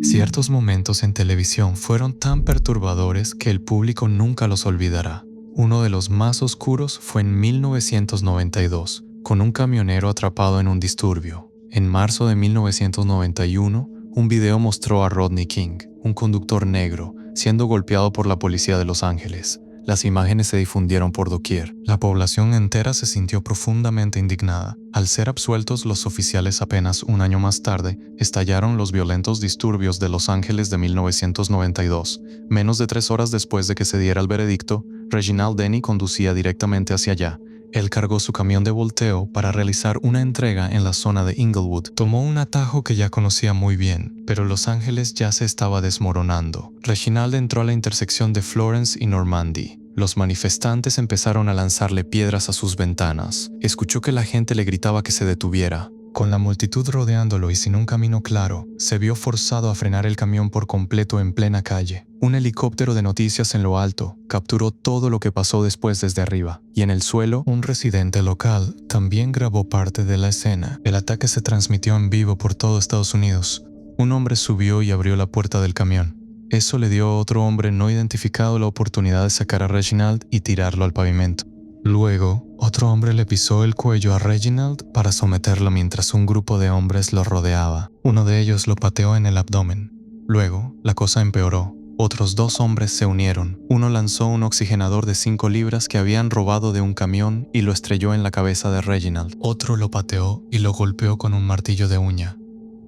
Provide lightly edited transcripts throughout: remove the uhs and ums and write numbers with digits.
Ciertos momentos en televisión fueron tan perturbadores que el público nunca los olvidará. Uno de los más oscuros fue en 1992, con un camionero atrapado en un disturbio. En marzo de 1991, un video mostró a Rodney King, un conductor negro, siendo golpeado por la policía de Los Ángeles. Las imágenes se difundieron por doquier. La población entera se sintió profundamente indignada. Al ser absueltos los oficiales apenas un año más tarde, estallaron los violentos disturbios de Los Ángeles de 1992. Menos de 3 horas después de que se diera el veredicto, Reginald Denny conducía directamente hacia allá. Él cargó su camión de volteo para realizar una entrega en la zona de Inglewood. Tomó un atajo que ya conocía muy bien, pero Los Ángeles ya se estaba desmoronando. Reginald entró a la intersección de Florence y Normandy. Los manifestantes empezaron a lanzarle piedras a sus ventanas. Escuchó que la gente le gritaba que se detuviera. Con la multitud rodeándolo y sin un camino claro, se vio forzado a frenar el camión por completo en plena calle. Un helicóptero de noticias en lo alto capturó todo lo que pasó después desde arriba, y en el suelo, un residente local también grabó parte de la escena. El ataque se transmitió en vivo por todo Estados Unidos. Un hombre subió y abrió la puerta del camión. Eso le dio a otro hombre no identificado la oportunidad de sacar a Reginald y tirarlo al pavimento. Luego, otro hombre le pisó el cuello a Reginald para someterlo mientras un grupo de hombres lo rodeaba. Uno de ellos lo pateó en el abdomen. Luego, la cosa empeoró. Otros 2 hombres se unieron. Uno lanzó un oxigenador de 5 libras que habían robado de un camión y lo estrelló en la cabeza de Reginald. Otro lo pateó y lo golpeó con un martillo de uña.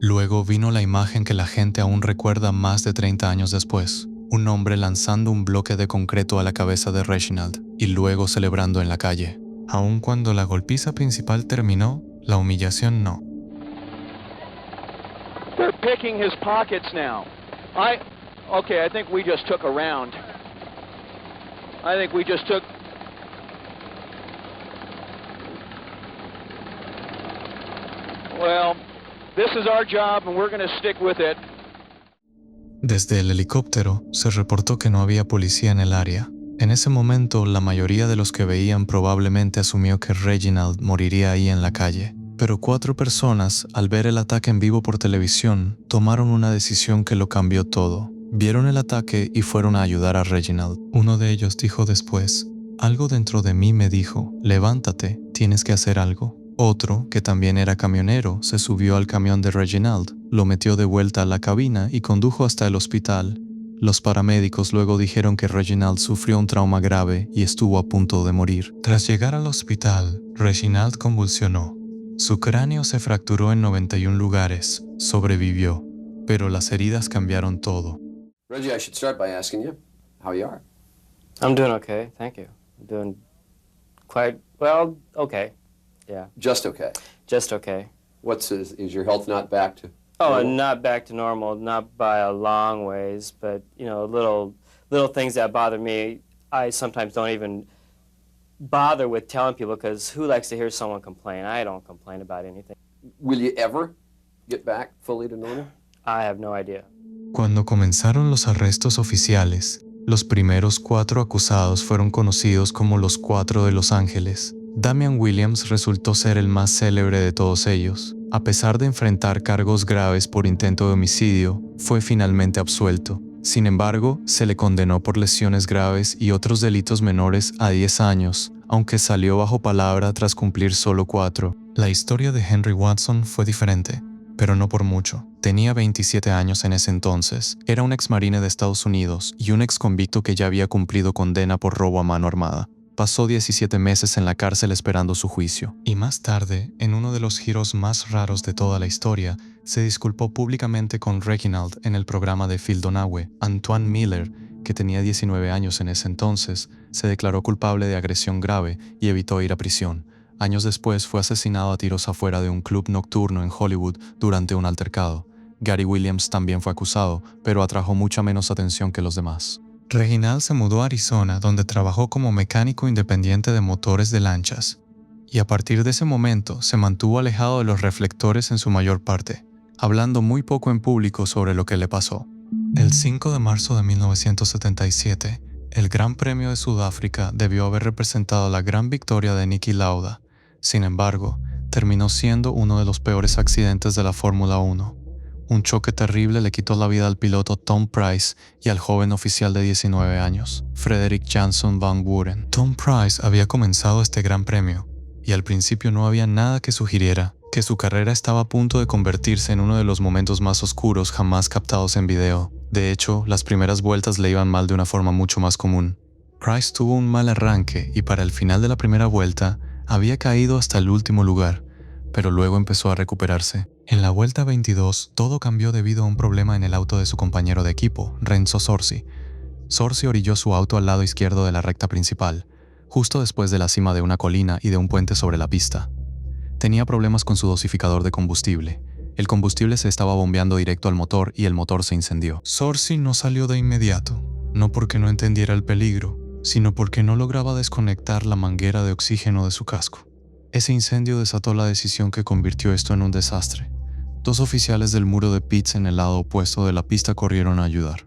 Luego vino la imagen que la gente aún recuerda más de 30 años después. Un hombre lanzando un bloque de concreto a la cabeza de Reginald y luego celebrando en la calle. Aun cuando la golpiza principal terminó, la humillación no. They're picking his pockets now. Okay, I think we just took a round. I think we just took... Well, this is our job and we're going to stick with it. Desde el helicóptero se reportó que no había policía en el área. En ese momento, la mayoría de los que veían probablemente asumió que Reginald moriría ahí en la calle. Pero 4 personas, al ver el ataque en vivo por televisión, tomaron una decisión que lo cambió todo. Vieron el ataque y fueron a ayudar a Reginald. Uno de ellos dijo después, «Algo dentro de mí me dijo, levántate, tienes que hacer algo». Otro, que también era camionero, se subió al camión de Reginald, lo metió de vuelta a la cabina y condujo hasta el hospital. Los paramédicos luego dijeron que Reginald sufrió un trauma grave y estuvo a punto de morir. Tras llegar al hospital, Reginald convulsionó. Su cráneo se fracturó en 91 lugares. Sobrevivió, pero las heridas cambiaron todo. Reggie, I should start by asking you how you are. I'm doing okay, thank you. I'm doing quite well, okay. Yeah. Just okay. Just okay. Is your health not back to Oh, normal? not back to normal, not by a long ways, but you know, little things that bother me, I sometimes don't even bother with telling people because who likes to hear someone complain? I don't complain about anything. Will you ever get back fully to normal? I have no idea. Cuando comenzaron los arrestos oficiales, los primeros 4 acusados fueron conocidos como los 4 de Los Ángeles. Damian Williams resultó ser el más célebre de todos ellos. A pesar de enfrentar cargos graves por intento de homicidio, fue finalmente absuelto. Sin embargo, se le condenó por lesiones graves y otros delitos menores a 10 años, aunque salió bajo palabra tras cumplir solo 4. La historia de Henry Watson fue diferente, pero no por mucho. Tenía 27 años en ese entonces, era un exmarine de Estados Unidos y un exconvicto que ya había cumplido condena por robo a mano armada. Pasó 17 meses en la cárcel esperando su juicio. Y más tarde, en uno de los giros más raros de toda la historia, se disculpó públicamente con Reginald en el programa de Phil Donahue. Antoine Miller, que tenía 19 años en ese entonces, se declaró culpable de agresión grave y evitó ir a prisión. Años después fue asesinado a tiros afuera de un club nocturno en Hollywood durante un altercado. Gary Williams también fue acusado, pero atrajo mucha menos atención que los demás. Reginald se mudó a Arizona, donde trabajó como mecánico independiente de motores de lanchas, y a partir de ese momento se mantuvo alejado de los reflectores en su mayor parte, hablando muy poco en público sobre lo que le pasó. El 5 de marzo de 1977, el Gran Premio de Sudáfrica debió haber representado la gran victoria de Niki Lauda. Sin embargo, terminó siendo uno de los peores accidentes de la Fórmula 1. Un choque terrible le quitó la vida al piloto Tom Price y al joven oficial de 19 años, Frederick Jansen Van Buren. Tom Price había comenzado este gran premio, y al principio no había nada que sugiriera que su carrera estaba a punto de convertirse en uno de los momentos más oscuros jamás captados en video. De hecho, las primeras vueltas le iban mal de una forma mucho más común. Price tuvo un mal arranque y para el final de la primera vuelta había caído hasta el último lugar, pero luego empezó a recuperarse. En la vuelta 22, todo cambió debido a un problema en el auto de su compañero de equipo, Renzo Sorsi. Sorsi orilló su auto al lado izquierdo de la recta principal, justo después de la cima de una colina y de un puente sobre la pista. Tenía problemas con su dosificador de combustible. El combustible se estaba bombeando directo al motor y el motor se incendió. Sorsi no salió de inmediato, no porque no entendiera el peligro, sino porque no lograba desconectar la manguera de oxígeno de su casco. Ese incendio desató la decisión que convirtió esto en un desastre. 2 oficiales del muro de pits en el lado opuesto de la pista corrieron a ayudar.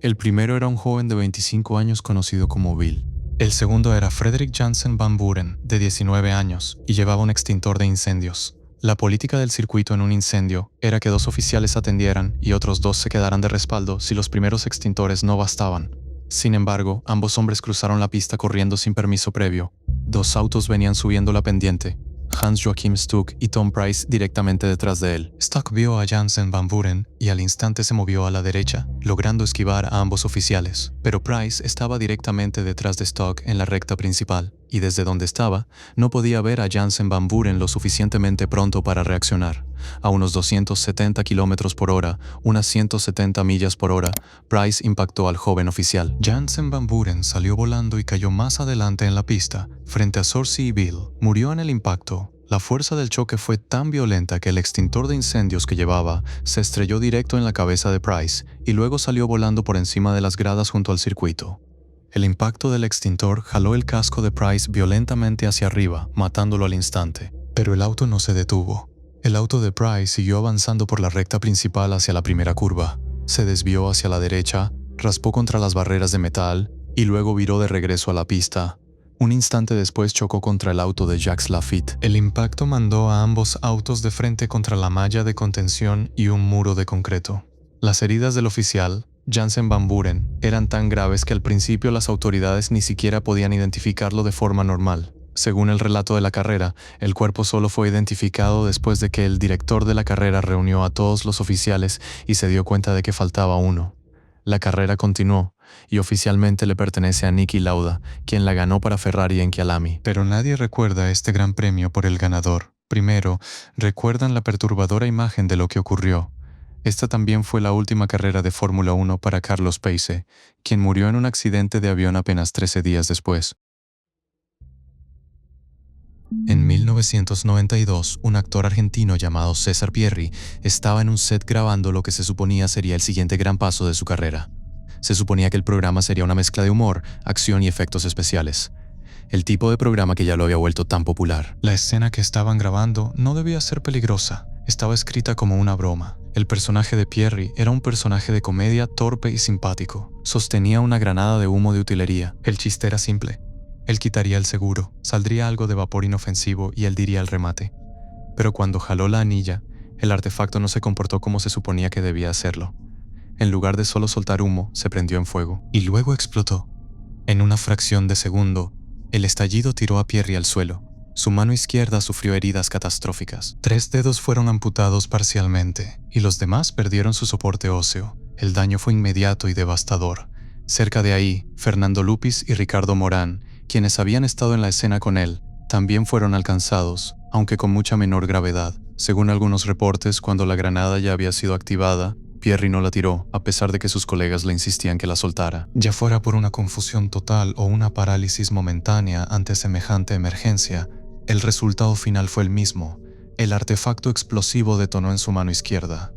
El primero era un joven de 25 años conocido como Bill. El segundo era Frederick Jansen Van Buren, de 19 años, y llevaba un extintor de incendios. La política del circuito en un incendio era que 2 oficiales atendieran y otros 2 se quedaran de respaldo si los primeros extintores no bastaban. Sin embargo, ambos hombres cruzaron la pista corriendo sin permiso previo. 2 autos venían subiendo la pendiente, Hans-Joachim Stuck y Tom Price directamente detrás de él. Stuck vio a Jansen Van Buren y al instante se movió a la derecha, logrando esquivar a ambos oficiales. Pero Price estaba directamente detrás de Stuck en la recta principal, y desde donde estaba, no podía ver a Jansen Van Buren lo suficientemente pronto para reaccionar. A unos 270 km por hora, unas 170 millas por hora, Price impactó al joven oficial. Jansen Van Buren salió volando y cayó más adelante en la pista, frente a Sorsi y Bill. Murió en el impacto. La fuerza del choque fue tan violenta que el extintor de incendios que llevaba se estrelló directo en la cabeza de Price y luego salió volando por encima de las gradas junto al circuito. El impacto del extintor jaló el casco de Price violentamente hacia arriba, matándolo al instante. Pero el auto no se detuvo. El auto de Price siguió avanzando por la recta principal hacia la primera curva. Se desvió hacia la derecha, raspó contra las barreras de metal y luego viró de regreso a la pista. Un instante después chocó contra el auto de Jacques Lafitte. El impacto mandó a ambos autos de frente contra la malla de contención y un muro de concreto. Las heridas del oficial, Jansen Van Buren, eran tan graves que al principio las autoridades ni siquiera podían identificarlo de forma normal. Según el relato de la carrera, el cuerpo solo fue identificado después de que el director de la carrera reunió a todos los oficiales y se dio cuenta de que faltaba uno. La carrera continuó, y oficialmente le pertenece a Niki Lauda, quien la ganó para Ferrari en Kyalami. Pero nadie recuerda este gran premio por el ganador. Primero, recuerdan la perturbadora imagen de lo que ocurrió. Esta también fue la última carrera de Fórmula 1 para Carlos Pace, quien murió en un accidente de avión apenas 13 días después. En 1992, un actor argentino llamado César Pierri estaba en un set grabando lo que se suponía sería el siguiente gran paso de su carrera. Se suponía que el programa sería una mezcla de humor, acción y efectos especiales. El tipo de programa que ya lo había vuelto tan popular. La escena que estaban grabando no debía ser peligrosa. Estaba escrita como una broma. El personaje de Pierri era un personaje de comedia torpe y simpático. Sostenía una granada de humo de utilería. El chiste era simple. Él quitaría el seguro, saldría algo de vapor inofensivo y él diría el remate. Pero cuando jaló la anilla, el artefacto no se comportó como se suponía que debía hacerlo. En lugar de solo soltar humo, se prendió en fuego y luego explotó. En una fracción de segundo, el estallido tiró a Pierri al suelo. Su mano izquierda sufrió heridas catastróficas. 3 dedos fueron amputados parcialmente y los demás perdieron su soporte óseo. El daño fue inmediato y devastador. Cerca de ahí, Fernando Lupis y Ricardo Morán, quienes habían estado en la escena con él, también fueron alcanzados, aunque con mucha menor gravedad. Según algunos reportes, cuando la granada ya había sido activada, Pierri no la tiró, a pesar de que sus colegas le insistían que la soltara. Ya fuera por una confusión total o una parálisis momentánea ante semejante emergencia, el resultado final fue el mismo. El artefacto explosivo detonó en su mano izquierda.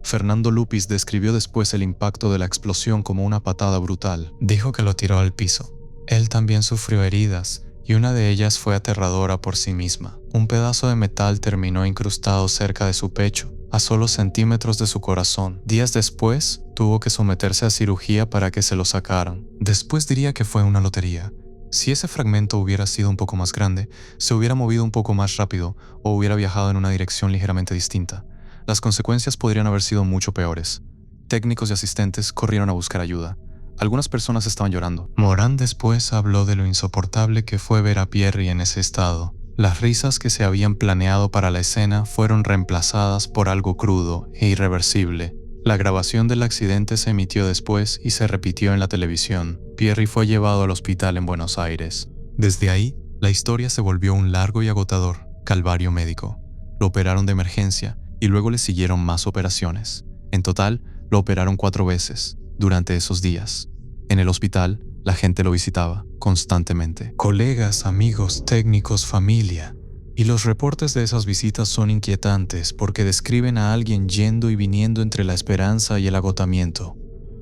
Fernando Lupis describió después el impacto de la explosión como una patada brutal. Dijo que lo tiró al piso. Él también sufrió heridas, y una de ellas fue aterradora por sí misma. Un pedazo de metal terminó incrustado cerca de su pecho, a solo centímetros de su corazón. Días después, tuvo que someterse a cirugía para que se lo sacaran. Después diría que fue una lotería. Si ese fragmento hubiera sido un poco más grande, se hubiera movido un poco más rápido o hubiera viajado en una dirección ligeramente distinta. Las consecuencias podrían haber sido mucho peores. Técnicos y asistentes corrieron a buscar ayuda. Algunas personas estaban llorando. Moran después habló de lo insoportable que fue ver a Pierre en ese estado. Las risas que se habían planeado para la escena fueron reemplazadas por algo crudo e irreversible. La grabación del accidente se emitió después y se repitió en la televisión. Pierre fue llevado al hospital en Buenos Aires. Desde ahí, la historia se volvió un largo y agotador calvario médico. Lo operaron de emergencia y luego le siguieron más operaciones. En total, lo operaron 4 veces durante esos días. En el hospital, la gente lo visitaba constantemente. Colegas, amigos, técnicos, familia. Y los reportes de esas visitas son inquietantes porque describen a alguien yendo y viniendo entre la esperanza y el agotamiento.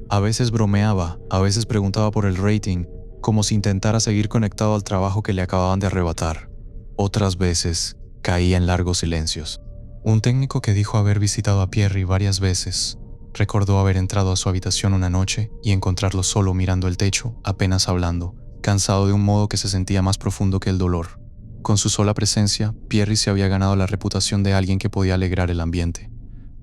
A veces bromeaba, a veces preguntaba por el rating, como si intentara seguir conectado al trabajo que le acababan de arrebatar. Otras veces, caía en largos silencios. Un técnico que dijo haber visitado a Pierre varias veces, recordó haber entrado a su habitación una noche y encontrarlo solo mirando el techo, apenas hablando, cansado de un modo que se sentía más profundo que el dolor. Con su sola presencia, Pierre se había ganado la reputación de alguien que podía alegrar el ambiente.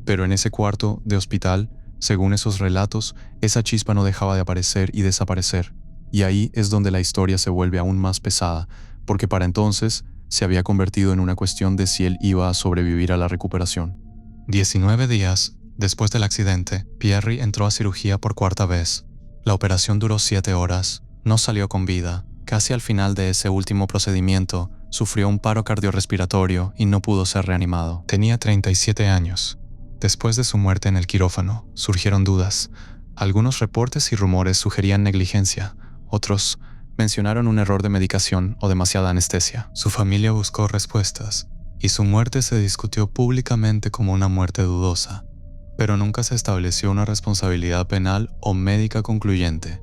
Pero en ese cuarto de hospital, según esos relatos, esa chispa no dejaba de aparecer y desaparecer. Y ahí es donde la historia se vuelve aún más pesada, porque para entonces se había convertido en una cuestión de si él iba a sobrevivir a la recuperación. 19 días después del accidente, Pierre entró a cirugía por 4ª vez. La operación duró 7 horas, no salió con vida. Casi al final de ese último procedimiento, sufrió un paro cardiorrespiratorio y no pudo ser reanimado. Tenía 37 años. Después de su muerte en el quirófano, surgieron dudas. Algunos reportes y rumores sugerían negligencia, otros mencionaron un error de medicación o demasiada anestesia. Su familia buscó respuestas, y su muerte se discutió públicamente como una muerte dudosa, pero nunca se estableció una responsabilidad penal o médica concluyente.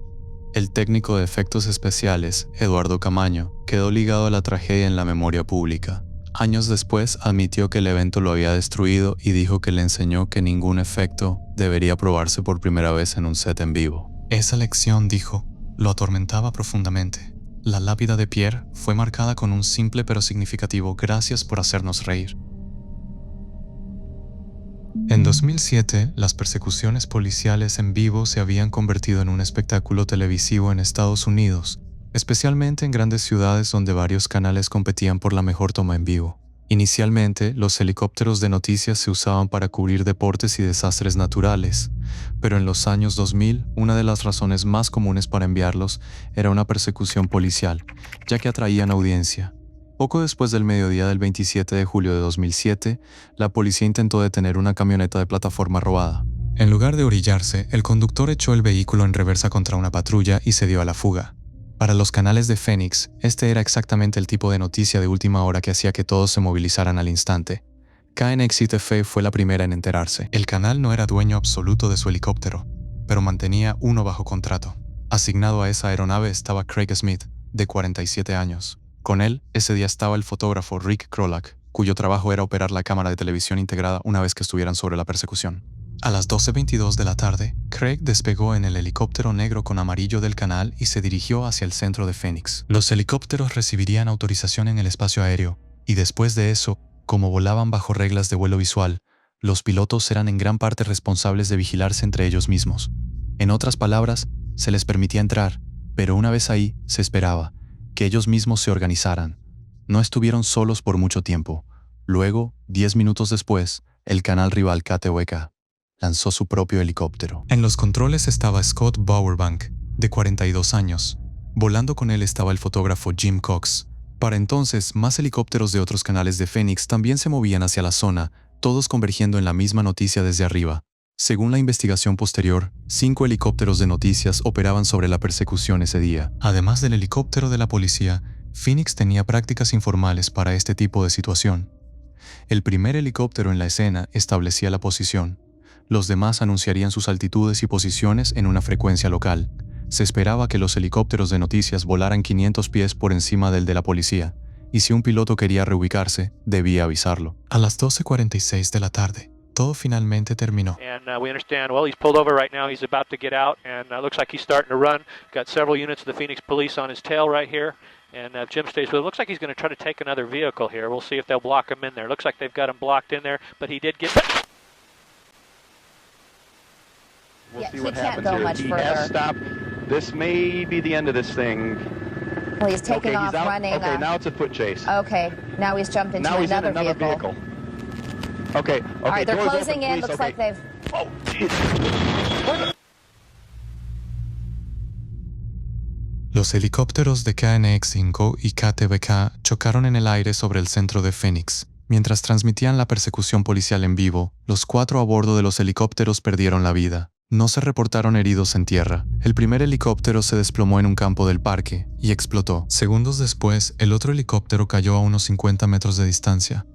El técnico de efectos especiales, Eduardo Camaño, quedó ligado a la tragedia en la memoria pública. Años después admitió que el evento lo había destruido y dijo que le enseñó que ningún efecto debería probarse por primera vez en un set en vivo. Esa lección, dijo, lo atormentaba profundamente. La lápida de Pierre fue marcada con un simple pero significativo "gracias por hacernos reír". En 2007, las persecuciones policiales en vivo se habían convertido en un espectáculo televisivo en Estados Unidos, especialmente en grandes ciudades donde varios canales competían por la mejor toma en vivo. Inicialmente, los helicópteros de noticias se usaban para cubrir deportes y desastres naturales, pero en los años 2000, una de las razones más comunes para enviarlos era una persecución policial, ya que atraían audiencia. Poco después del mediodía del 27 de julio de 2007, la policía intentó detener una camioneta de plataforma robada. En lugar de orillarse, el conductor echó el vehículo en reversa contra una patrulla y se dio a la fuga. Para los canales de Phoenix, este era exactamente el tipo de noticia de última hora que hacía que todos se movilizaran al instante. KNXT-TV fue la primera en enterarse. El canal no era dueño absoluto de su helicóptero, pero mantenía uno bajo contrato. Asignado a esa aeronave estaba Craig Smith, de 47 años. Con él, ese día estaba el fotógrafo Rick Krolak, cuyo trabajo era operar la cámara de televisión integrada una vez que estuvieran sobre la persecución. A las 12:22 de la tarde, Craig despegó en el helicóptero negro con amarillo del canal y se dirigió hacia el centro de Phoenix. Los helicópteros recibirían autorización en el espacio aéreo, y después de eso, como volaban bajo reglas de vuelo visual, los pilotos eran en gran parte responsables de vigilarse entre ellos mismos. En otras palabras, se les permitía entrar, pero una vez ahí, se esperaba que ellos mismos se organizaran. No estuvieron solos por mucho tiempo. Luego, 10 minutos después, el canal rival KTWK lanzó su propio helicóptero. En los controles estaba Scott Bowerbank, de 42 años. Volando con él estaba el fotógrafo Jim Cox. Para entonces, más helicópteros de otros canales de Phoenix también se movían hacia la zona, todos convergiendo en la misma noticia desde arriba. Según la investigación posterior, 5 helicópteros de noticias operaban sobre la persecución ese día. Además del helicóptero de la policía, Phoenix tenía prácticas informales para este tipo de situación. El primer helicóptero en la escena establecía la posición. Los demás anunciarían sus altitudes y posiciones en una frecuencia local. Se esperaba que los helicópteros de noticias volaran 500 pies por encima del de la policía, y si un piloto quería reubicarse, debía avisarlo. A las 12:46 de la tarde, todo finalmente terminó. And we understand, well, he's pulled over right now. He's about to get out, and looks like he's starting to run. Got several units of the Phoenix police on his tail right here. And Jim stays with it. Looks like he's going to try to take another vehicle here. We'll see if they'll block him in there. Looks like they've got him blocked in there, but he did get... We'll Yeah, see he what can't happens go here. much He further. has stopped. This may be the end of this thing. Well, he's taking Okay, off he's out. running. Okay, now it's a foot chase. Okay, now he's jumped into Now he's in another another vehicle. Okay, okay. All right, they're doors closing open, in. please. Looks Okay. like they've. Oh, jeez. Los helicópteros de KNX-5 y KTBK chocaron en el aire sobre el centro de Phoenix. Mientras transmitían la persecución policial en vivo, los 4 a bordo de los helicópteros perdieron la vida. No se reportaron heridos en tierra. El primer helicóptero se desplomó en un campo del parque y explotó. Segundos después, el otro helicóptero cayó a unos 50 metros de distancia.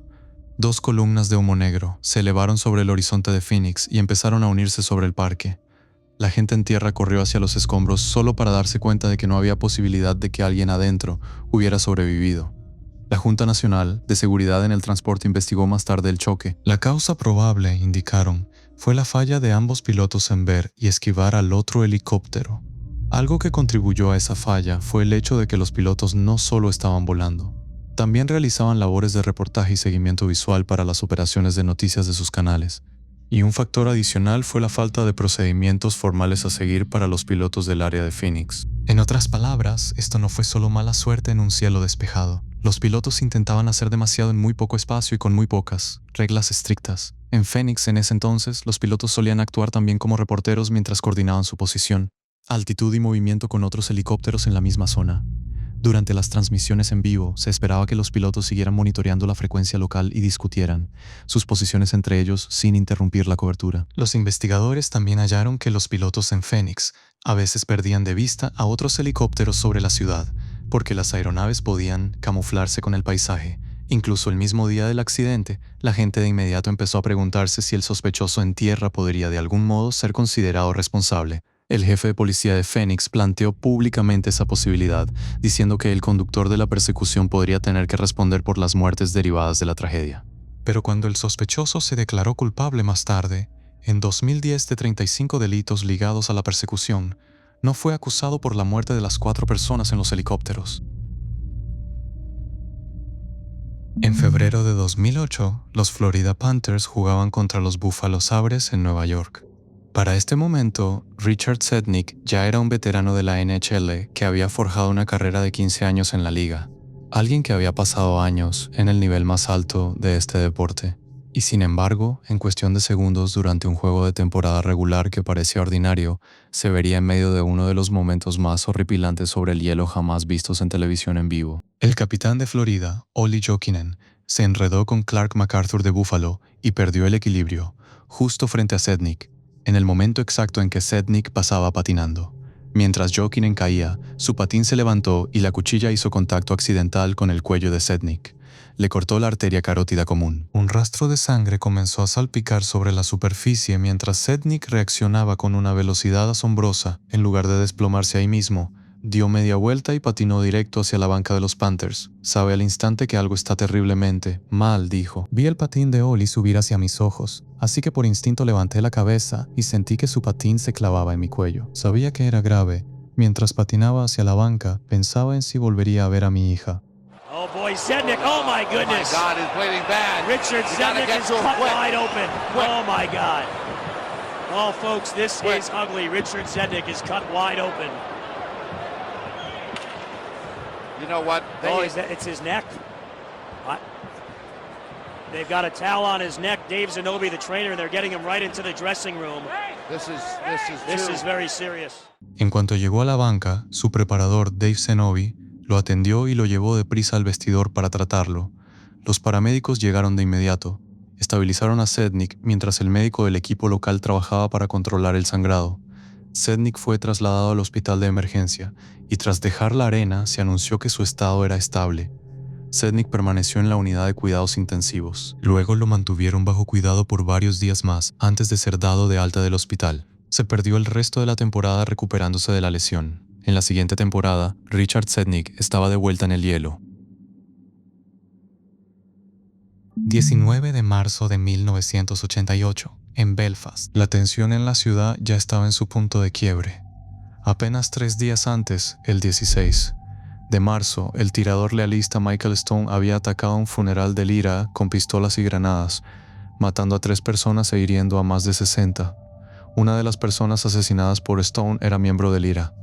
2 columnas de humo negro se elevaron sobre el horizonte de Phoenix y empezaron a unirse sobre el parque. La gente en tierra corrió hacia los escombros solo para darse cuenta de que no había posibilidad de que alguien adentro hubiera sobrevivido. La Junta Nacional de Seguridad en el Transporte investigó más tarde el choque. La causa probable, indicaron, fue la falla de ambos pilotos en ver y esquivar al otro helicóptero. Algo que contribuyó a esa falla fue el hecho de que los pilotos no solo estaban volando, también realizaban labores de reportaje y seguimiento visual para las operaciones de noticias de sus canales. Y un factor adicional fue la falta de procedimientos formales a seguir para los pilotos del área de Phoenix. En otras palabras, esto no fue solo mala suerte en un cielo despejado. Los pilotos intentaban hacer demasiado en muy poco espacio y con muy pocas reglas estrictas. En Phoenix, en ese entonces, los pilotos solían actuar también como reporteros mientras coordinaban su posición, altitud y movimiento con otros helicópteros en la misma zona. Durante las transmisiones en vivo, se esperaba que los pilotos siguieran monitoreando la frecuencia local y discutieran sus posiciones entre ellos sin interrumpir la cobertura. Los investigadores también hallaron que los pilotos en Phoenix a veces perdían de vista a otros helicópteros sobre la ciudad, porque las aeronaves podían camuflarse con el paisaje. Incluso el mismo día del accidente, la gente de inmediato empezó a preguntarse si el sospechoso en tierra podría de algún modo ser considerado responsable. El jefe de policía de Phoenix planteó públicamente esa posibilidad, diciendo que el conductor de la persecución podría tener que responder por las muertes derivadas de la tragedia. Pero cuando el sospechoso se declaró culpable más tarde, en 2010 de 35 delitos ligados a la persecución, no fue acusado por la muerte de las 4 personas en los helicópteros. En febrero de 2008, los Florida Panthers jugaban contra los Buffalo Sabres en Nueva York. Para este momento, Richard Sednick ya era un veterano de la NHL que había forjado una carrera de 15 años en la liga, alguien que había pasado años en el nivel más alto de este deporte. Y sin embargo, en cuestión de segundos durante un juego de temporada regular que parecía ordinario, se vería en medio de uno de los momentos más horripilantes sobre el hielo jamás vistos en televisión en vivo. El capitán de Florida, Olli Jokinen, se enredó con Clark MacArthur de Buffalo y perdió el equilibrio, justo frente a Sednick, en el momento exacto en que Sednick pasaba patinando. Mientras Jokinen caía, su patín se levantó y la cuchilla hizo contacto accidental con el cuello de Sednick. Le cortó la arteria carótida común. Un rastro de sangre comenzó a salpicar sobre la superficie mientras Sednick reaccionaba con una velocidad asombrosa. En lugar de desplomarse ahí mismo, dio media vuelta y patinó directo hacia la banca de los Panthers. Sabe al instante que algo está terriblemente mal, dijo. Vi el patín de Olli subir hacia mis ojos, así que por instinto levanté la cabeza y sentí que su patín se clavaba en mi cuello. Sabía que era grave. Mientras patinaba hacia la banca, pensaba en si volvería a ver a mi hija. Oh boy, Sednick, oh my goodness. Oh my God, he's bleeding bad. Richard Sednick is cut wide open. Oh my God. Oh folks, this is ugly. Richard Sednick is cut wide open. You know what? It's his neck. They've got a towel on his neck. Dave Zanobi, the trainer, and they're getting him right into the dressing room. This is very serious. En cuanto llegó a la banca, su preparador Dave Zanobi lo atendió y lo llevó deprisa al vestidor para tratarlo. Los paramédicos llegaron de inmediato. Estabilizaron a Sednick mientras el médico del equipo local trabajaba para controlar el sangrado. Sednick fue trasladado al hospital de emergencia y tras dejar la arena se anunció que su estado era estable. Sednick permaneció en la unidad de cuidados intensivos. Luego lo mantuvieron bajo cuidado por varios días más antes de ser dado de alta del hospital. Se perdió el resto de la temporada recuperándose de la lesión. En la siguiente temporada, Richard Sednick estaba de vuelta en el hielo. 19 de marzo de 1988, en Belfast. La tensión en la ciudad ya estaba en su punto de quiebre. Apenas 3 días antes, el 16 de marzo, el tirador lealista Michael Stone había atacado un funeral de Lira con pistolas y granadas, matando a 3 personas e hiriendo a más de 60. Una de las personas asesinadas por Stone era miembro del IRA,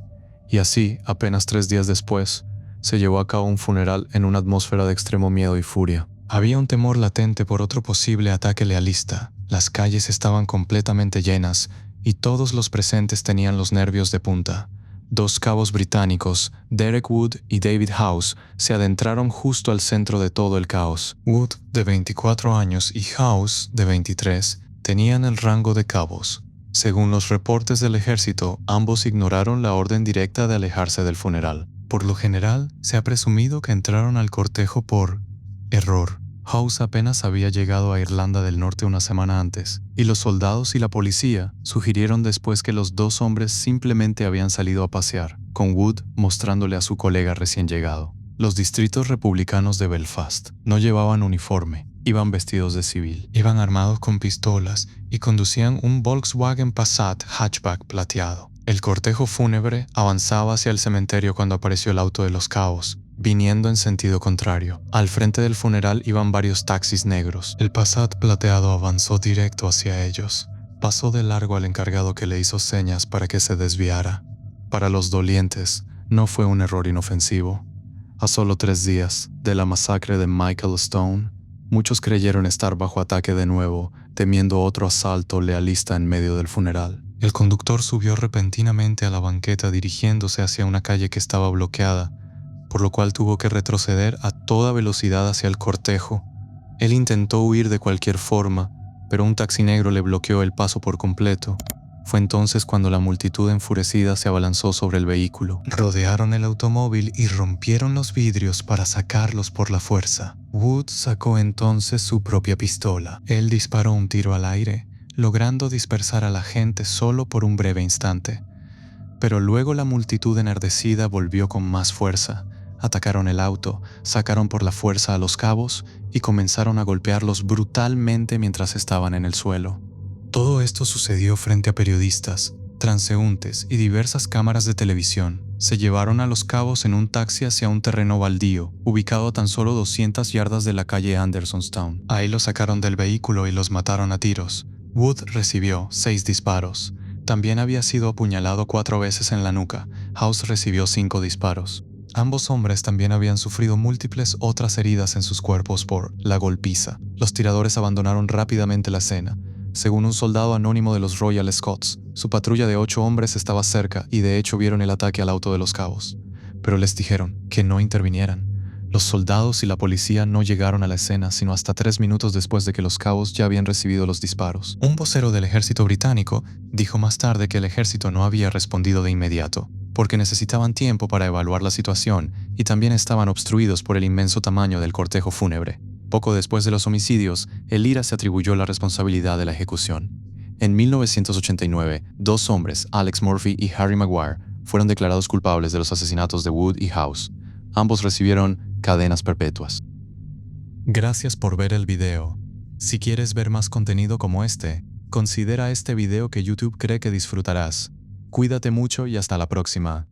y así, apenas 3 días después, se llevó a cabo un funeral en una atmósfera de extremo miedo y furia. Había un temor latente por otro posible ataque lealista. Las calles estaban completamente llenas y todos los presentes tenían los nervios de punta. 2 cabos británicos, Derek Wood y David House, se adentraron justo al centro de todo el caos. Wood, de 24 años, y House, de 23, tenían el rango de cabos. Según los reportes del ejército, ambos ignoraron la orden directa de alejarse del funeral. Por lo general, se ha presumido que entraron al cortejo por error. House apenas había llegado a Irlanda del Norte una semana antes, y los soldados y la policía sugirieron después que los 2 hombres simplemente habían salido a pasear, con Wood mostrándole a su colega recién llegado. Los distritos republicanos de Belfast no llevaban uniforme, iban vestidos de civil, iban armados con pistolas y conducían un Volkswagen Passat hatchback plateado. El cortejo fúnebre avanzaba hacia el cementerio cuando apareció el auto de los cabos, viniendo en sentido contrario. Al frente del funeral iban varios taxis negros. El Passat plateado avanzó directo hacia ellos. Pasó de largo al encargado que le hizo señas para que se desviara. Para los dolientes, no fue un error inofensivo. A solo 3 días de la masacre de Michael Stone, muchos creyeron estar bajo ataque de nuevo, temiendo otro asalto lealista en medio del funeral. El conductor subió repentinamente a la banqueta dirigiéndose hacia una calle que estaba bloqueada, por lo cual tuvo que retroceder a toda velocidad hacia el cortejo. Él intentó huir de cualquier forma, pero un taxi negro le bloqueó el paso por completo. Fue entonces cuando la multitud enfurecida se abalanzó sobre el vehículo. Rodearon el automóvil y rompieron los vidrios para sacarlos por la fuerza. Wood sacó entonces su propia pistola. Él disparó un tiro al aire, logrando dispersar a la gente solo por un breve instante. Pero luego la multitud enardecida volvió con más fuerza. Atacaron el auto, sacaron por la fuerza a los cabos y comenzaron a golpearlos brutalmente mientras estaban en el suelo. Todo esto sucedió frente a periodistas, transeúntes y diversas cámaras de televisión. Se llevaron a los cabos en un taxi hacia un terreno baldío, ubicado a tan solo 200 yardas de la calle Andersonstown. Ahí los sacaron del vehículo y los mataron a tiros. Wood recibió 6 disparos. También había sido apuñalado 4 veces en la nuca. House recibió 5 disparos. Ambos hombres también habían sufrido múltiples otras heridas en sus cuerpos por la golpiza. Los tiradores abandonaron rápidamente la escena. Según un soldado anónimo de los Royal Scots, su patrulla de 8 hombres estaba cerca y de hecho vieron el ataque al auto de los cabos. Pero les dijeron que no intervinieran. Los soldados y la policía no llegaron a la escena sino hasta 3 minutos después de que los cabos ya habían recibido los disparos. Un vocero del ejército británico dijo más tarde que el ejército no había respondido de inmediato, porque necesitaban tiempo para evaluar la situación y también estaban obstruidos por el inmenso tamaño del cortejo fúnebre. Poco después de los homicidios, el IRA se atribuyó la responsabilidad de la ejecución. En 1989, 2 hombres, Alex Murphy y Harry Maguire, fueron declarados culpables de los asesinatos de Wood y House. Ambos recibieron cadenas perpetuas. Gracias por ver el video. Si quieres ver más contenido como este, considera este video que YouTube cree que disfrutarás. Cuídate mucho y hasta la próxima.